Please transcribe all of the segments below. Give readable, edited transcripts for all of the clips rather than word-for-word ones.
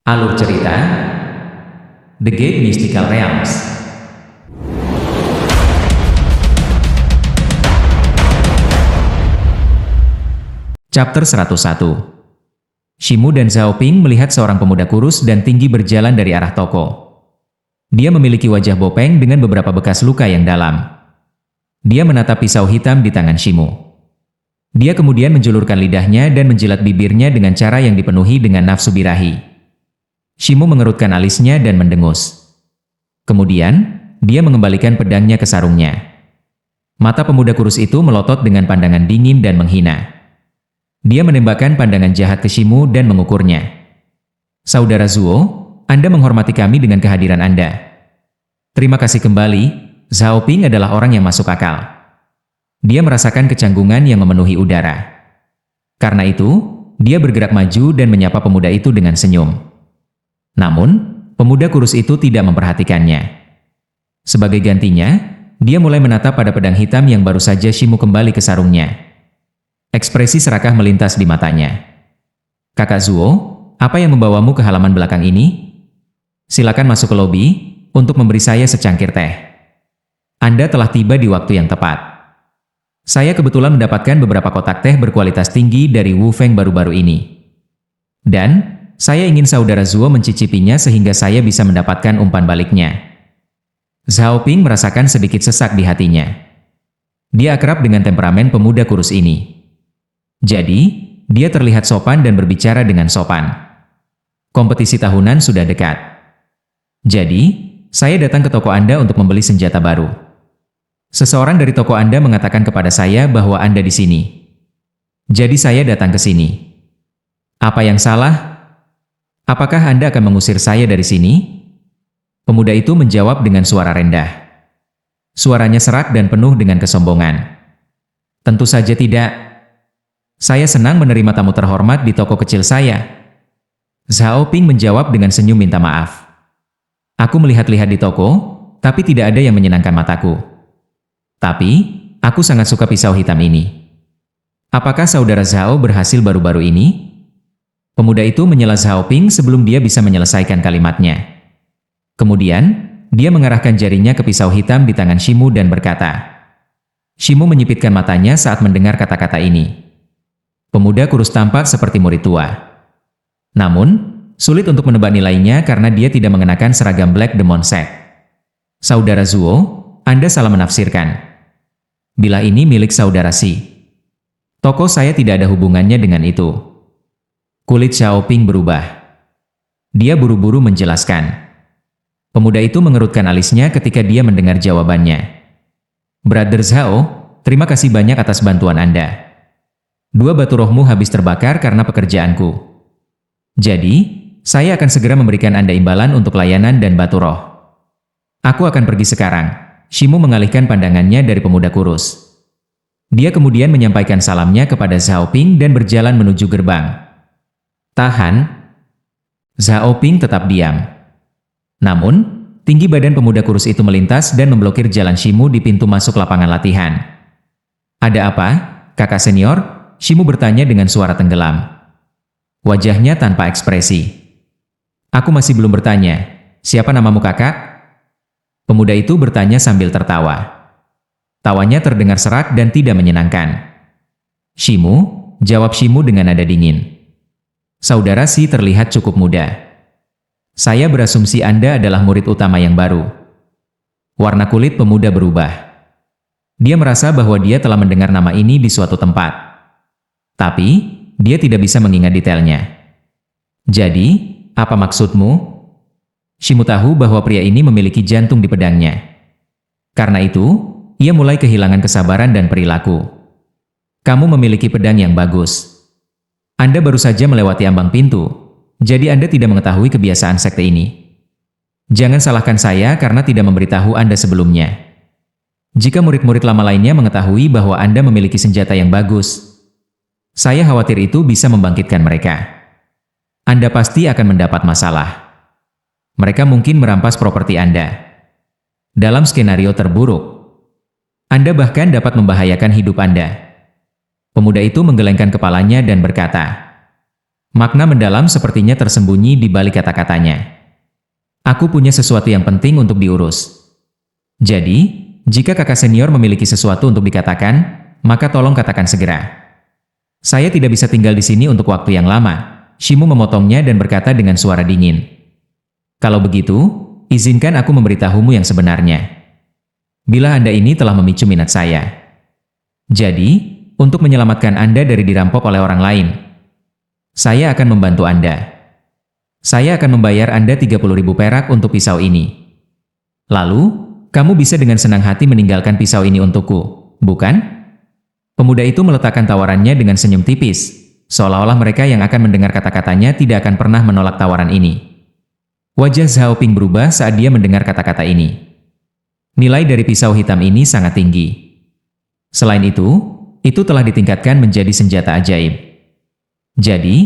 Alur cerita The Gate Mystical Realms. Chapter 101. Shimu dan Zhao Ping melihat seorang pemuda kurus dan tinggi berjalan dari arah toko. Dia memiliki wajah bopeng dengan beberapa bekas luka yang dalam. Dia menatap pisau hitam di tangan Shimu. Dia kemudian menjulurkan lidahnya dan menjilat bibirnya dengan cara yang dipenuhi dengan nafsu birahi. Shimu mengerutkan alisnya dan mendengus. Kemudian, dia mengembalikan pedangnya ke sarungnya. Mata pemuda kurus itu melotot dengan pandangan dingin dan menghina. Dia menembakkan pandangan jahat ke Shimu dan mengukurnya. "Saudara Zuo, Anda menghormati kami dengan kehadiran Anda." "Terima kasih kembali." Zhao Ping adalah orang yang masuk akal. Dia merasakan kecanggungan yang memenuhi udara. Karena itu, dia bergerak maju dan menyapa pemuda itu dengan senyum. Namun, pemuda kurus itu tidak memperhatikannya. Sebagai gantinya, dia mulai menatap pada pedang hitam yang baru saja Shimu kembali ke sarungnya. Ekspresi serakah melintas di matanya. "Kakak Zuo, apa yang membawamu ke halaman belakang ini? Silakan masuk ke lobi untuk memberi saya secangkir teh. Anda telah tiba di waktu yang tepat. Saya kebetulan mendapatkan beberapa kotak teh berkualitas tinggi dari Wu Feng baru-baru ini. Dan, saya ingin saudara Zuo mencicipinya sehingga saya bisa mendapatkan umpan baliknya." Zhao Ping merasakan sedikit sesak di hatinya. Dia akrab dengan temperamen pemuda kurus ini. Jadi, dia terlihat sopan dan berbicara dengan sopan. Kompetisi tahunan sudah dekat. "Jadi, saya datang ke toko Anda untuk membeli senjata baru. Seseorang dari toko Anda mengatakan kepada saya bahwa Anda di sini. Jadi saya datang ke sini. Apa yang salah? Apakah Anda akan mengusir saya dari sini?" Pemuda itu menjawab dengan suara rendah. Suaranya serak dan penuh dengan kesombongan. "Tentu saja tidak. Saya senang menerima tamu terhormat di toko kecil saya." Zhao Ping menjawab dengan senyum minta maaf. "Aku melihat-lihat di toko, tapi tidak ada yang menyenangkan mataku. Tapi, aku sangat suka pisau hitam ini. Apakah saudara Zhao berhasil baru-baru ini?" Pemuda itu menyela Zhao Ping sebelum dia bisa menyelesaikan kalimatnya. Kemudian, dia mengarahkan jarinya ke pisau hitam di tangan Shimu dan berkata. Shimu menyipitkan matanya saat mendengar kata-kata ini. Pemuda kurus tampak seperti murid tua. Namun, sulit untuk menebak nilainya karena dia tidak mengenakan seragam Black Demon Sect. "Saudara Zuo, Anda salah menafsirkan. Bila ini milik saudara Si. Toko saya tidak ada hubungannya dengan itu." Kulit Zhao Ping berubah. Dia buru-buru menjelaskan. Pemuda itu mengerutkan alisnya ketika dia mendengar jawabannya. "Brother Zhao, terima kasih banyak atas bantuan Anda. 2 batu rohmu habis terbakar karena pekerjaanku. Jadi, saya akan segera memberikan Anda imbalan untuk layanan dan batu roh. Aku akan pergi sekarang." Shimu mengalihkan pandangannya dari pemuda kurus. Dia kemudian menyampaikan salamnya kepada Zhao Ping dan berjalan menuju gerbang. "Tahan." Zhao Ping tetap diam. Namun, tinggi badan pemuda kurus itu melintas dan memblokir jalan Shimu di pintu masuk lapangan latihan. "Ada apa, kakak senior?" Shimu bertanya dengan suara tenggelam. Wajahnya tanpa ekspresi. "Aku masih belum bertanya. Siapa namamu kakak?" Pemuda itu bertanya sambil tertawa. Tawanya terdengar serak dan tidak menyenangkan. "Shimu," jawab Shimu dengan nada dingin. "Saudara Si terlihat cukup muda. Saya berasumsi Anda adalah murid utama yang baru." Warna kulit pemuda berubah. Dia merasa bahwa dia telah mendengar nama ini di suatu tempat. Tapi, dia tidak bisa mengingat detailnya. "Jadi, apa maksudmu?" Shimu tahu bahwa pria ini memiliki jantung di pedangnya. Karena itu, ia mulai kehilangan kesabaran dan perilaku. "Kamu memiliki pedang yang bagus. Anda baru saja melewati ambang pintu, jadi Anda tidak mengetahui kebiasaan sekte ini. Jangan salahkan saya karena tidak memberitahu Anda sebelumnya. Jika murid-murid lama lainnya mengetahui bahwa Anda memiliki senjata yang bagus, saya khawatir itu bisa membangkitkan mereka. Anda pasti akan mendapat masalah. Mereka mungkin merampas properti Anda. Dalam skenario terburuk, Anda bahkan dapat membahayakan hidup Anda." Pemuda itu menggelengkan kepalanya dan berkata, Makna mendalam sepertinya tersembunyi di balik kata-katanya. Aku punya sesuatu yang penting untuk diurus. Jadi, jika kakak senior memiliki sesuatu untuk dikatakan, maka tolong katakan segera. Saya tidak bisa tinggal di sini untuk waktu yang lama. Shimu memotongnya dan berkata dengan suara dingin. Kalau begitu, izinkan aku memberitahumu yang sebenarnya. Bila Anda ini telah memicu minat saya. Jadi, untuk menyelamatkan Anda dari dirampok oleh orang lain, saya akan membantu Anda. Saya akan membayar Anda 30.000 perak untuk pisau ini. Lalu, kamu bisa dengan senang hati meninggalkan pisau ini untukku, bukan? Pemuda itu meletakkan tawarannya dengan senyum tipis, seolah-olah mereka yang akan mendengar kata-katanya tidak akan pernah menolak tawaran ini. Wajah Zhao Ping berubah saat dia mendengar kata-kata ini. Nilai dari pisau hitam ini sangat tinggi. Selain itu telah ditingkatkan menjadi senjata ajaib. Jadi,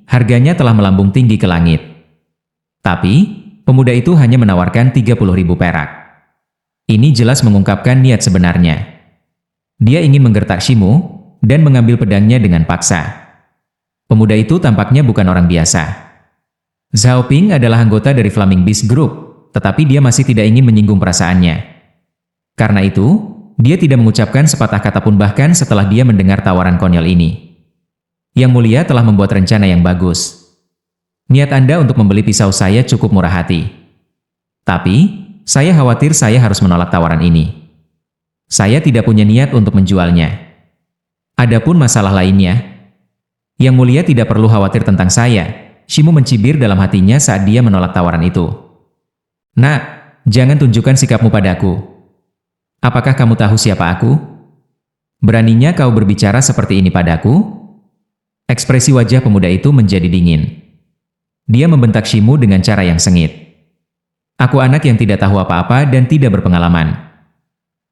harganya telah melambung tinggi ke langit. Tapi, pemuda itu hanya menawarkan 30.000 perak. Ini jelas mengungkapkan niat sebenarnya. Dia ingin menggertak Shimu dan mengambil pedangnya dengan paksa. Pemuda itu tampaknya bukan orang biasa. Zhao Ping adalah anggota dari Flaming Beast Group, tetapi dia masih tidak ingin menyinggung perasaannya. Karena itu, dia tidak mengucapkan sepatah kata pun bahkan setelah dia mendengar tawaran konyol ini. Yang Mulia telah membuat rencana yang bagus. Niat Anda untuk membeli pisau saya cukup murah hati. Tapi, saya khawatir saya harus menolak tawaran ini. Saya tidak punya niat untuk menjualnya. Adapun masalah lainnya, Yang Mulia tidak perlu khawatir tentang saya. Shimu mencibir dalam hatinya saat dia menolak tawaran itu. Nak, jangan tunjukkan sikapmu padaku. Apakah kamu tahu siapa aku? Beraninya kau berbicara seperti ini padaku? Ekspresi wajah pemuda itu menjadi dingin. Dia membentak Shimu dengan cara yang sengit. Aku anak yang tidak tahu apa-apa dan tidak berpengalaman.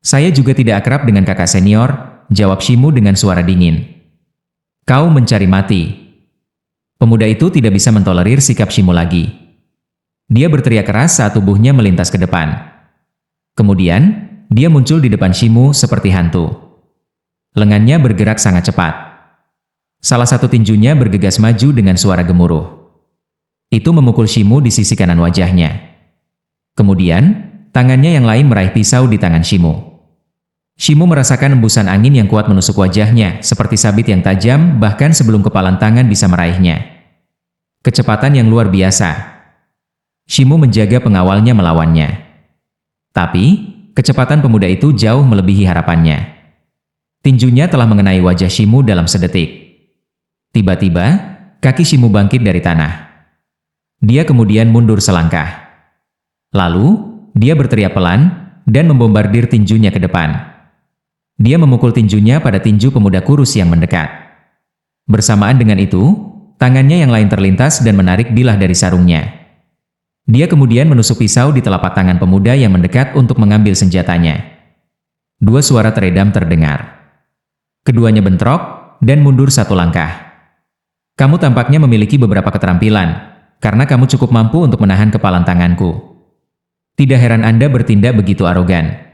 Saya juga tidak akrab dengan kakak senior, jawab Shimu dengan suara dingin. Kau mencari mati. Pemuda itu tidak bisa mentolerir sikap Shimu lagi. Dia berteriak keras saat tubuhnya melintas ke depan. Kemudian, dia muncul di depan Shimu seperti hantu. Lengannya bergerak sangat cepat. Salah satu tinjunya bergegas maju dengan suara gemuruh. Itu memukul Shimu di sisi kanan wajahnya. Kemudian, tangannya yang lain meraih pisau di tangan Shimu. Shimu merasakan embusan angin yang kuat menusuk wajahnya, seperti sabit yang tajam bahkan sebelum kepalan tangan bisa meraihnya. Kecepatan yang luar biasa. Shimu menjaga pengawalnya melawannya. Tapi, kecepatan pemuda itu jauh melebihi harapannya. Tinjunya telah mengenai wajah Shimu dalam sedetik. Tiba-tiba, kaki Shimu bangkit dari tanah. Dia kemudian mundur selangkah. Lalu, dia berteriak pelan dan membombardir tinjunya ke depan. Dia memukul tinjunya pada tinju pemuda kurus yang mendekat. Bersamaan dengan itu, tangannya yang lain terlintas dan menarik bilah dari sarungnya. Dia kemudian menusuk pisau di telapak tangan pemuda yang mendekat untuk mengambil senjatanya. Dua suara teredam terdengar. Keduanya bentrok dan mundur satu langkah. Kamu tampaknya memiliki beberapa keterampilan, karena kamu cukup mampu untuk menahan kepalan tanganku. Tidak heran Anda bertindak begitu arogan.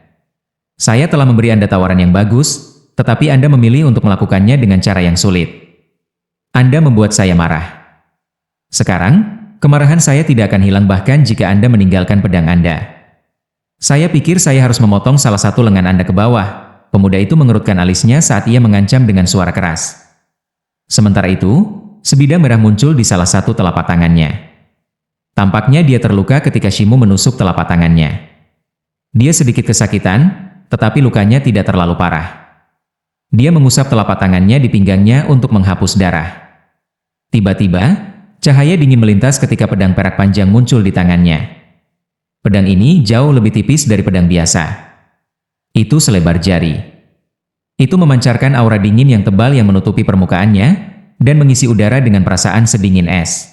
Saya telah memberi Anda tawaran yang bagus, tetapi Anda memilih untuk melakukannya dengan cara yang sulit. Anda membuat saya marah. Sekarang, kemarahan saya tidak akan hilang bahkan jika Anda meninggalkan pedang Anda. Saya pikir saya harus memotong salah satu lengan Anda ke bawah. Pemuda itu mengerutkan alisnya saat ia mengancam dengan suara keras. Sementara itu, sebidang merah muncul di salah satu telapak tangannya. Tampaknya dia terluka ketika Shimu menusuk telapak tangannya. Dia sedikit kesakitan, tetapi lukanya tidak terlalu parah. Dia mengusap telapak tangannya di pinggangnya untuk menghapus darah. Tiba-tiba, cahaya dingin melintas ketika pedang perak panjang muncul di tangannya. Pedang ini jauh lebih tipis dari pedang biasa. Itu selebar jari. Itu memancarkan aura dingin yang tebal yang menutupi permukaannya dan mengisi udara dengan perasaan sedingin es.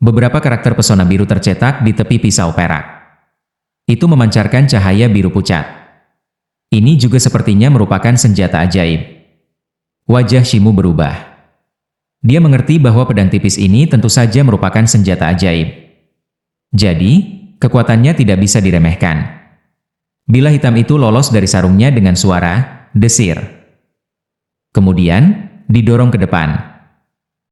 Beberapa karakter pesona biru tercetak di tepi pisau perak. Itu memancarkan cahaya biru pucat. Ini juga sepertinya merupakan senjata ajaib. Wajah Shimu berubah. Dia mengerti bahwa pedang tipis ini tentu saja merupakan senjata ajaib. Jadi, kekuatannya tidak bisa diremehkan. Bilah hitam itu lolos dari sarungnya dengan suara desir. Kemudian, didorong ke depan.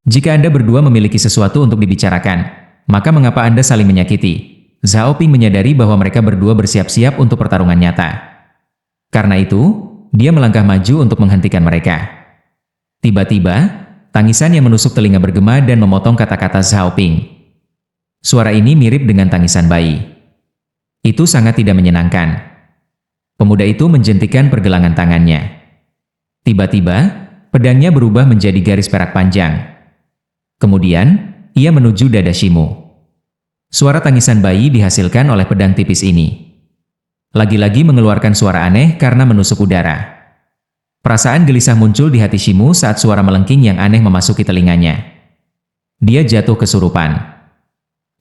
Jika Anda berdua memiliki sesuatu untuk dibicarakan, maka mengapa Anda saling menyakiti? Zhao Ping menyadari bahwa mereka berdua bersiap-siap untuk pertarungan nyata. Karena itu, dia melangkah maju untuk menghentikan mereka. Tiba-tiba, tangisan yang menusuk telinga bergema dan memotong kata-kata Zhao Ping. Suara ini mirip dengan tangisan bayi. Itu sangat tidak menyenangkan. Pemuda itu menjentikan pergelangan tangannya. Tiba-tiba, pedangnya berubah menjadi garis perak panjang. Kemudian, ia menuju dada Shimu. Suara tangisan bayi dihasilkan oleh pedang tipis ini. Lagi-lagi mengeluarkan suara aneh karena menusuk udara. Perasaan gelisah muncul di hati Shimu saat suara melengking yang aneh memasuki telinganya. Dia jatuh kesurupan.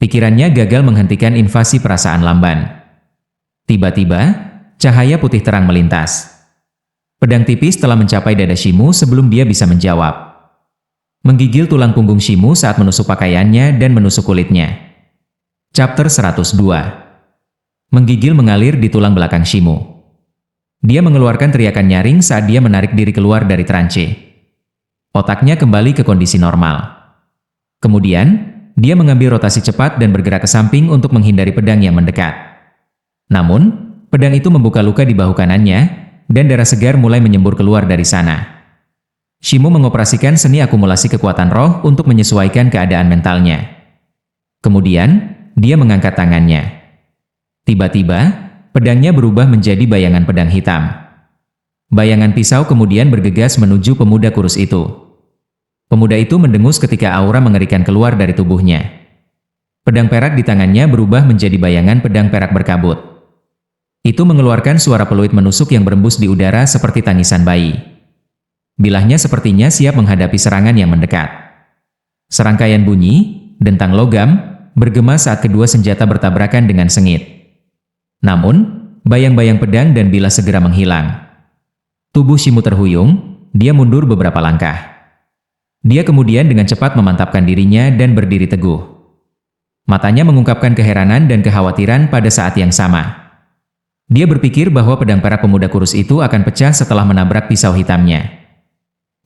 Pikirannya gagal menghentikan invasi perasaan lamban. Tiba-tiba, cahaya putih terang melintas. Pedang tipis telah mencapai dada Shimu sebelum dia bisa menjawab. Menggigil tulang punggung Shimu saat menusuk pakaiannya dan menusuk kulitnya. Chapter 102. Menggigil mengalir di tulang belakang Shimu. Dia mengeluarkan teriakan nyaring saat dia menarik diri keluar dari trance. Otaknya kembali ke kondisi normal. Kemudian, dia mengambil rotasi cepat dan bergerak ke samping untuk menghindari pedang yang mendekat. Namun, pedang itu membuka luka di bahu kanannya, dan darah segar mulai menyembur keluar dari sana. Shimu mengoperasikan seni akumulasi kekuatan roh untuk menyesuaikan keadaan mentalnya. Kemudian, dia mengangkat tangannya. Tiba-tiba, pedangnya berubah menjadi bayangan pedang hitam. Bayangan pisau kemudian bergegas menuju pemuda kurus itu. Pemuda itu mendengus ketika aura mengerikan keluar dari tubuhnya. Pedang perak di tangannya berubah menjadi bayangan pedang perak berkabut. Itu mengeluarkan suara peluit menusuk yang berembus di udara seperti tangisan bayi. Bilahnya sepertinya siap menghadapi serangan yang mendekat. Serangkaian bunyi, dentang logam, bergema saat kedua senjata bertabrakan dengan sengit. Namun, bayang-bayang pedang dan bilah segera menghilang. Tubuh Shimu terhuyung, dia mundur beberapa langkah. Dia kemudian dengan cepat memantapkan dirinya dan berdiri teguh. Matanya mengungkapkan keheranan dan kekhawatiran pada saat yang sama. Dia berpikir bahwa pedang perak pemuda kurus itu akan pecah setelah menabrak pisau hitamnya.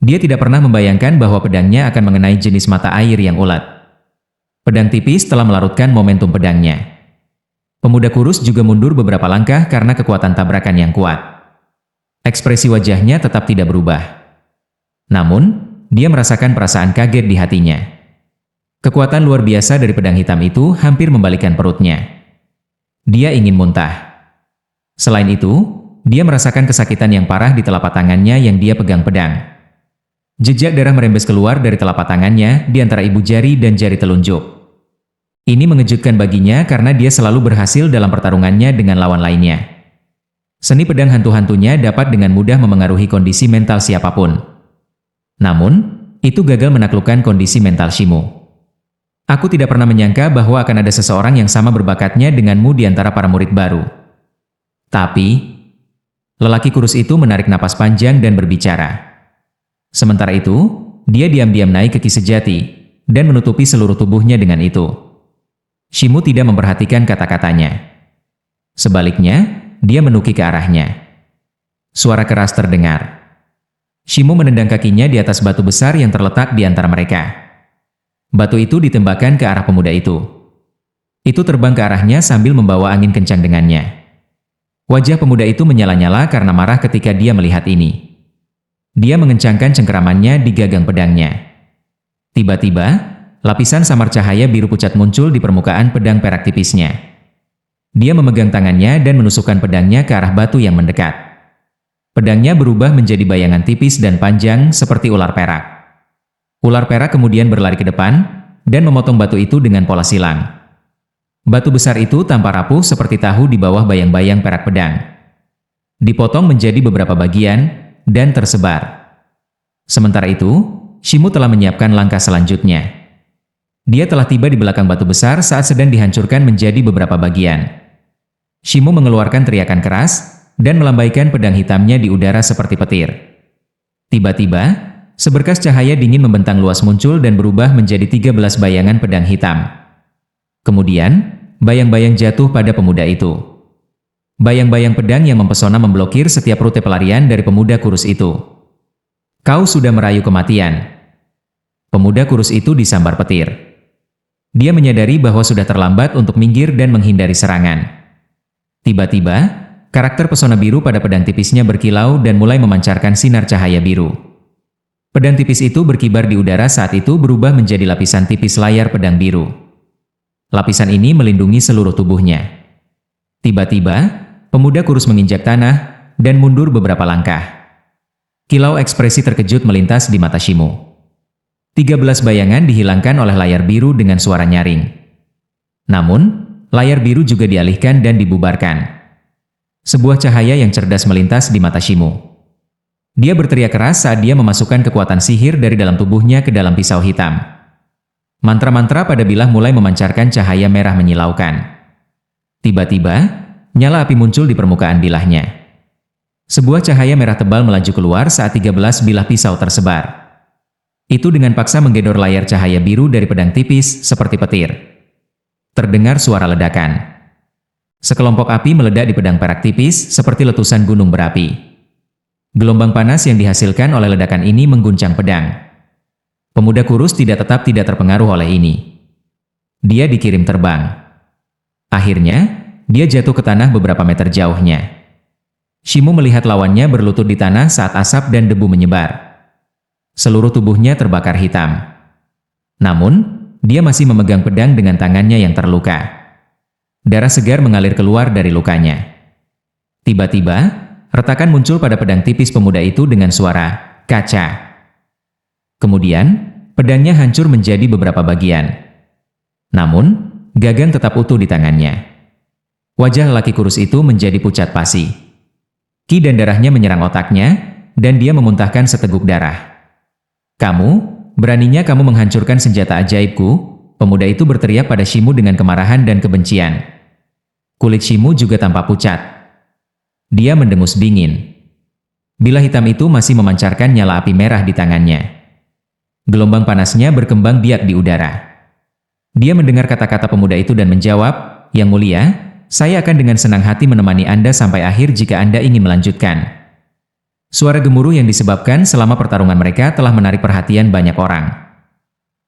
Dia tidak pernah membayangkan bahwa pedangnya akan mengenai jenis mata air yang ulet. Pedang tipis telah melarutkan momentum pedangnya. Pemuda kurus juga mundur beberapa langkah karena kekuatan tabrakan yang kuat. Ekspresi wajahnya tetap tidak berubah. Namun, dia merasakan perasaan kaget di hatinya. Kekuatan luar biasa dari pedang hitam itu hampir membalikkan perutnya. Dia ingin muntah. Selain itu, dia merasakan kesakitan yang parah di telapak tangannya yang dia pegang pedang. Jejak darah merembes keluar dari telapak tangannya di antara ibu jari dan jari telunjuk. Ini mengejutkan baginya karena dia selalu berhasil dalam pertarungannya dengan lawan lainnya. Seni pedang hantu-hantunya dapat dengan mudah memengaruhi kondisi mental siapapun. Namun, itu gagal menaklukkan kondisi mental Shimu. Aku tidak pernah menyangka bahwa akan ada seseorang yang sama berbakatnya denganmu di antara para murid baru. Tapi, lelaki kurus itu menarik napas panjang dan berbicara. Sementara itu, dia diam-diam naik ke Ki Sejati dan menutupi seluruh tubuhnya dengan itu. Shimu tidak memperhatikan kata-katanya. Sebaliknya, dia menuki ke arahnya. Suara keras terdengar. Shimu menendang kakinya di atas batu besar yang terletak di antara mereka. Batu itu ditembakkan ke arah pemuda itu. Itu terbang ke arahnya sambil membawa angin kencang dengannya. Wajah pemuda itu menyala-nyala karena marah ketika dia melihat ini. Dia mengencangkan cengkeramannya di gagang pedangnya. Tiba-tiba, lapisan samar cahaya biru pucat muncul di permukaan pedang perak tipisnya. Dia memegang tangannya dan menusukkan pedangnya ke arah batu yang mendekat. Pedangnya berubah menjadi bayangan tipis dan panjang seperti ular perak. Ular perak kemudian berlari ke depan dan memotong batu itu dengan pola silang. Batu besar itu tampak rapuh seperti tahu di bawah bayang-bayang perak pedang. Dipotong menjadi beberapa bagian dan tersebar. Sementara itu, Shimu telah menyiapkan langkah selanjutnya. Dia telah tiba di belakang batu besar saat sedang dihancurkan menjadi beberapa bagian. Shimu mengeluarkan teriakan keras dan melambaikan pedang hitamnya di udara seperti petir. Tiba-tiba, seberkas cahaya dingin membentang luas muncul dan berubah menjadi 13 bayangan pedang hitam. Kemudian, bayang-bayang jatuh pada pemuda itu. Bayang-bayang pedang yang mempesona memblokir setiap rute pelarian dari pemuda kurus itu. Kau sudah merayu kematian. Pemuda kurus itu disambar petir. Dia menyadari bahwa sudah terlambat untuk minggir dan menghindari serangan. Tiba-tiba, karakter pesona biru pada pedang tipisnya berkilau dan mulai memancarkan sinar cahaya biru. Pedang tipis itu berkibar di udara saat itu berubah menjadi lapisan tipis layar pedang biru. Lapisan ini melindungi seluruh tubuhnya. Tiba-tiba, pemuda kurus menginjak tanah dan mundur beberapa langkah. Kilau ekspresi terkejut melintas di mata Shimu. 13 bayangan dihilangkan oleh layar biru dengan suara nyaring. Namun, layar biru juga dialihkan dan dibubarkan. Sebuah cahaya yang cerdas melintas di mata Shimu. Dia berteriak keras saat dia memasukkan kekuatan sihir dari dalam tubuhnya ke dalam pisau hitam. Mantra-mantra pada bilah mulai memancarkan cahaya merah menyilaukan. Tiba-tiba, nyala api muncul di permukaan bilahnya. Sebuah cahaya merah tebal melaju keluar saat 13 bilah pisau tersebar. Itu dengan paksa menggedor layar cahaya biru dari pedang tipis seperti petir. Terdengar suara ledakan. Sekelompok api meledak di pedang perak tipis seperti letusan gunung berapi. Gelombang panas yang dihasilkan oleh ledakan ini mengguncang pedang. Pemuda kurus tidak terpengaruh oleh ini. Dia dikirim terbang. Akhirnya, dia jatuh ke tanah beberapa meter jauhnya. Shimu melihat lawannya berlutut di tanah saat asap dan debu menyebar. Seluruh tubuhnya terbakar hitam. Namun, dia masih memegang pedang dengan tangannya yang terluka. Darah segar mengalir keluar dari lukanya. Tiba-tiba, retakan muncul pada pedang tipis pemuda itu dengan suara kaca. Kemudian, pedangnya hancur menjadi beberapa bagian. Namun, gagang tetap utuh di tangannya. Wajah lelaki kurus itu menjadi pucat pasi. Ki dan darahnya menyerang otaknya, dan dia memuntahkan seteguk darah. "Kamu, beraninya kamu menghancurkan senjata ajaibku?" Pemuda itu berteriak pada Shimu dengan kemarahan dan kebencian. Kulit Shimu juga tampak pucat. Dia mendengus dingin. Bilah hitam itu masih memancarkan nyala api merah di tangannya. Gelombang panasnya berkembang biak di udara. Dia mendengar kata-kata pemuda itu dan menjawab, "Yang mulia, saya akan dengan senang hati menemani Anda sampai akhir jika Anda ingin melanjutkan." Suara gemuruh yang disebabkan selama pertarungan mereka telah menarik perhatian banyak orang.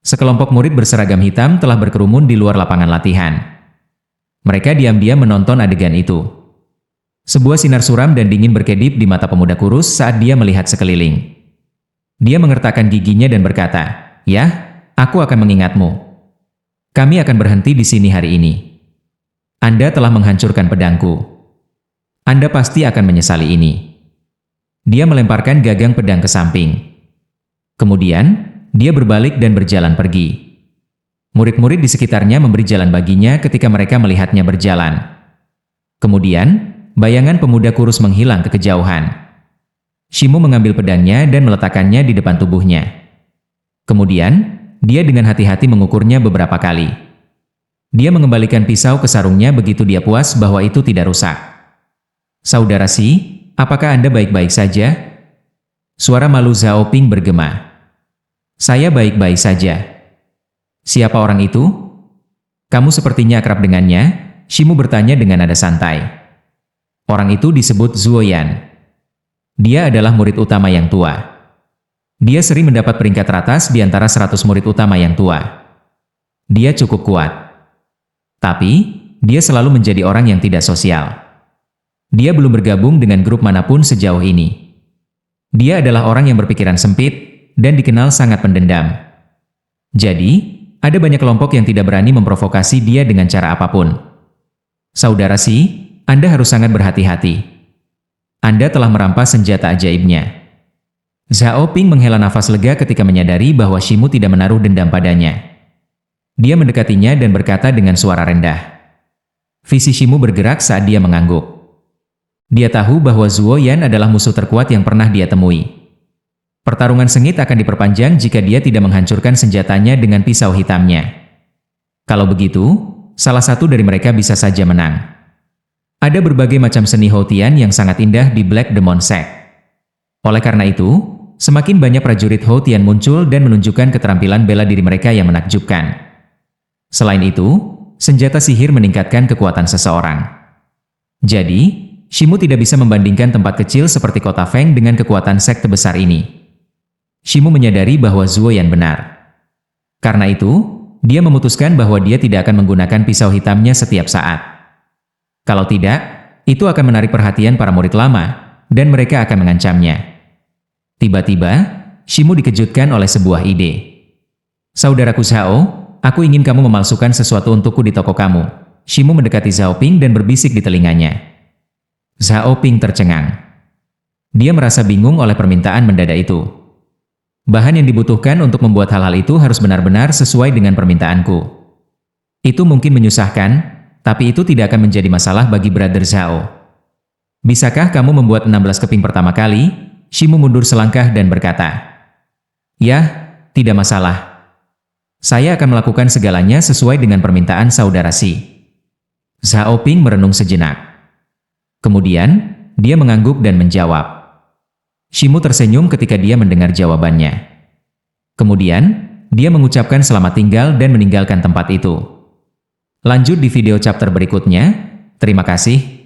Sekelompok murid berseragam hitam telah berkerumun di luar lapangan latihan. Mereka diam-diam menonton adegan itu. Sebuah sinar suram dan dingin berkedip di mata pemuda kurus saat dia melihat sekeliling. Dia mengertakkan giginya dan berkata, "Ya, aku akan mengingatmu. Kami akan berhenti di sini hari ini. Anda telah menghancurkan pedangku. Anda pasti akan menyesali ini." Dia melemparkan gagang pedang ke samping. Kemudian, dia berbalik dan berjalan pergi. Murid-murid di sekitarnya memberi jalan baginya ketika mereka melihatnya berjalan. Kemudian, bayangan pemuda kurus menghilang ke kejauhan. Shimu mengambil pedangnya dan meletakkannya di depan tubuhnya. Kemudian, dia dengan hati-hati mengukurnya beberapa kali. Dia mengembalikan pisau ke sarungnya begitu dia puas bahwa itu tidak rusak. "Saudara Si, apakah Anda baik-baik saja?" Suara malu Zhao Ping bergema. "Saya baik-baik saja." "Siapa orang itu?" "Kamu sepertinya akrab dengannya?" Shimu bertanya dengan nada santai. "Orang itu disebut Zuo Yan. Dia adalah murid utama yang tua. Dia sering mendapat peringkat teratas di antara 100 murid utama yang tua. Dia cukup kuat. Tapi, dia selalu menjadi orang yang tidak sosial. Dia belum bergabung dengan grup manapun sejauh ini. Dia adalah orang yang berpikiran sempit dan dikenal sangat pendendam. Jadi, ada banyak kelompok yang tidak berani memprovokasi dia dengan cara apapun. Saudara Si, Anda harus sangat berhati-hati. Anda telah merampas senjata ajaibnya." Zhao Ping menghela nafas lega ketika menyadari bahwa Shimu tidak menaruh dendam padanya. Dia mendekatinya dan berkata dengan suara rendah. Visi Shimu bergerak saat dia mengangguk. Dia tahu bahwa Zuo Yan adalah musuh terkuat yang pernah dia temui. Pertarungan sengit akan diperpanjang jika dia tidak menghancurkan senjatanya dengan pisau hitamnya. Kalau begitu, salah satu dari mereka bisa saja menang. Ada berbagai macam seni Hou-Tian yang sangat indah di Black Demon Sect. Oleh karena itu, semakin banyak prajurit Hou-Tian muncul dan menunjukkan keterampilan bela diri mereka yang menakjubkan. Selain itu, senjata sihir meningkatkan kekuatan seseorang. Jadi, Shimu tidak bisa membandingkan tempat kecil seperti kota Feng dengan kekuatan sekte besar ini. Shimu menyadari bahwa Zuo Yan benar. Karena itu, dia memutuskan bahwa dia tidak akan menggunakan pisau hitamnya setiap saat. Kalau tidak, itu akan menarik perhatian para murid lama, dan mereka akan mengancamnya. Tiba-tiba, Shimu dikejutkan oleh sebuah ide. Saudaraku Zhao, aku ingin kamu memalsukan sesuatu untukku di toko kamu. Shimu mendekati Zhao Ping dan berbisik di telinganya. Zhao Ping tercengang. Dia merasa bingung oleh permintaan mendadak itu. Bahan yang dibutuhkan untuk membuat hal-hal itu harus benar-benar sesuai dengan permintaanku. Itu mungkin menyusahkan, tapi itu tidak akan menjadi masalah bagi Brother Zhao. Bisakah kamu membuat 16 keping pertama kali? Shimu mundur selangkah dan berkata, "Ya, tidak masalah. Saya akan melakukan segalanya sesuai dengan permintaan saudara Si." Zhao Ping merenung sejenak. Kemudian, dia mengangguk dan menjawab. Shimu tersenyum ketika dia mendengar jawabannya. Kemudian, dia mengucapkan selamat tinggal dan meninggalkan tempat itu. Lanjut di video chapter berikutnya. Terima kasih.